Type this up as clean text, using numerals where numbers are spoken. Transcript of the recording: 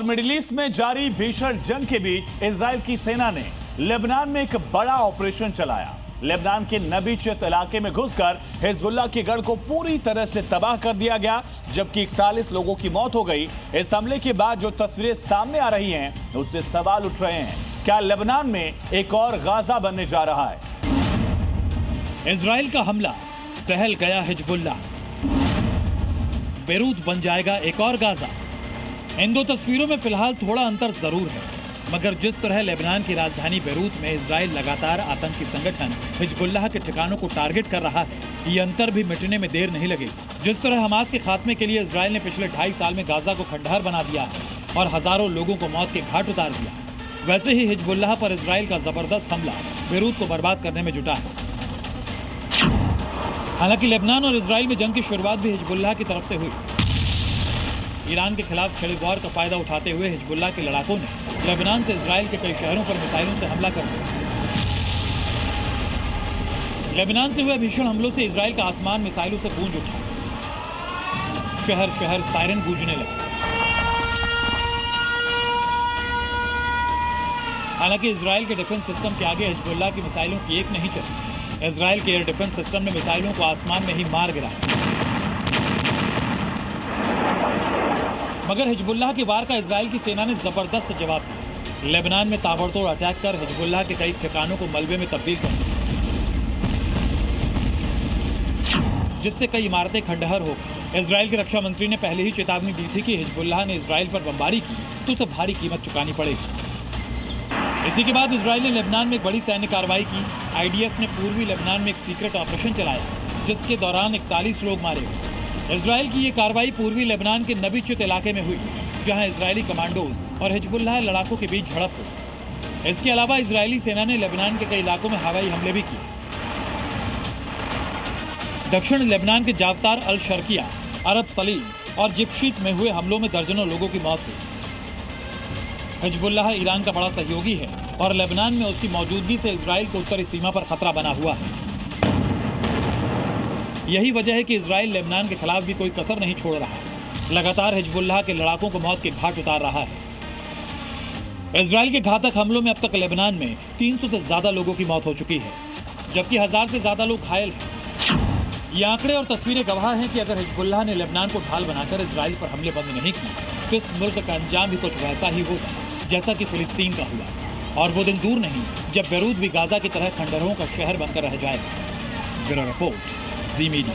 Middle east में जारी भीषण जंग के बीच इजराइल की सेना ने लेबनान में एक बड़ा ऑपरेशन चलाया। लेबनान के नबीचित इलाके में घुसकर हिजबुल्लाह के गढ़ को पूरी तरह से तबाह कर दिया गया, जबकि 41 लोगों की मौत हो गई। इस हमले के बाद जो तस्वीरें सामने आ रही हैं, उससे सवाल उठ रहे हैं, क्या लेबनान में एक और गाजा बनने जा रहा है? इजराइल का हमला, टहल गया हिजबुल्लाह, बेरूत बन जाएगा एक और गाजा। इन दो तस्वीरों में फिलहाल थोड़ा अंतर जरूर है, मगर जिस तरह लेबनान की राजधानी बेरूत में इजराइल लगातार आतंकी संगठन हिजबुल्लाह के ठिकानों को टारगेट कर रहा है, ये अंतर भी मिटने में देर नहीं लगेगी। जिस तरह हमास के खात्मे के लिए इजराइल ने पिछले 2.5 साल में गाजा को खंडहर बना दिया है और हजारों लोगों को मौत के घाट उतार दिया, वैसे ही हिजबुल्लाह पर इजराइल का जबरदस्त हमला बेरूत को बर्बाद करने में जुटा है। हालांकि लेबनान और इजराइल में जंग की शुरुआत भी हिजबुल्लाह की तरफ से हुई। ईरान के खिलाफ छिड़े वॉर का फायदा उठाते हुए हिजबुल्लाह के लड़ाकों ने लेबनान से इजराइल के कई शहरों पर मिसाइलों से हमला कर दिया। लेबनान से हुए भीषण हमलों से इजराइल का आसमान मिसाइलों से गूंज उठा, शहर शहर सायरन गूंजने लगे। हालांकि इजराइल के डिफेंस सिस्टम के आगे हिजबुल्लाह की मिसाइलों की एक नहीं चली। इजराइल के एयर डिफेंस सिस्टम ने मिसाइलों को आसमान में ही मार गिराया, मगर हिजबुल्लाह के वार का इजराइल की सेना ने जबरदस्त जवाब दिया। लेबनान में ताबड़तोड़ अटैक कर हिजबुल्लाह के कई ठिकानों को मलबे में तब्दील कर दिया, जिससे कई इमारतें खंडहर हो गई। इजराइल के रक्षा मंत्री ने पहले ही चेतावनी दी थी कि हिजबुल्लाह ने इजराइल पर बमबारी की तो उसे भारी कीमत चुकानी पड़ेगी। इसी के बाद इजराइल ने लेबनान में एक बड़ी सैन्य कार्रवाई की। आईडीएफ ने पूर्वी लेबनान में एक सीक्रेट ऑपरेशन चलाया, जिसके दौरान 41 लोग मारे गए। इजराइल की ये कार्रवाई पूर्वी लेबनान के नबीचित इलाके में हुई, जहां इजरायली कमांडोज और हिजबुल्लाह लड़ाकों के बीच झड़प हुई। इसके अलावा इजरायली सेना ने लेबनान के कई इलाकों में हवाई हमले भी किए। दक्षिण लेबनान के जावतार अल शर्किया, अरब सलीम और जिप्शीत में हुए हमलों में दर्जनों लोगों की मौत हुई। हिजबुल्लाह ईरान का बड़ा सहयोगी है और लेबनान में उसकी मौजूदगी से इजराइल को उत्तरी सीमा पर खतरा बना हुआ है। यही वजह है कि इजराइल लेबनान के खिलाफ भी कोई कसर नहीं छोड़ रहा है। लगातार हिजबुल्लाह के लड़ाकों को मौत के घाट उतार रहा है। इजराइल के घातक हमलों में अब तक लेबनान में 300 से ज्यादा लोगों की मौत हो चुकी है, जबकि 1000 से ज्यादा लोग घायल हैं। ये आंकड़े और तस्वीरें गवाह हैं कि अगर हिजबुल्लाह ने लेबनान को ढाल बनाकर इजराइल पर हमले बंद नहीं किए तो इस मुल्क का अंजाम भी कुछ वैसा ही होगा जैसा कि फिलिस्तीन का हुआ। और वो दिन दूर नहीं जब बेरूत भी गाजा की तरह खंडहरों का शहर बनकर रह जाएगा। ब्यूरो रिपोर्ट, जी मीडिया।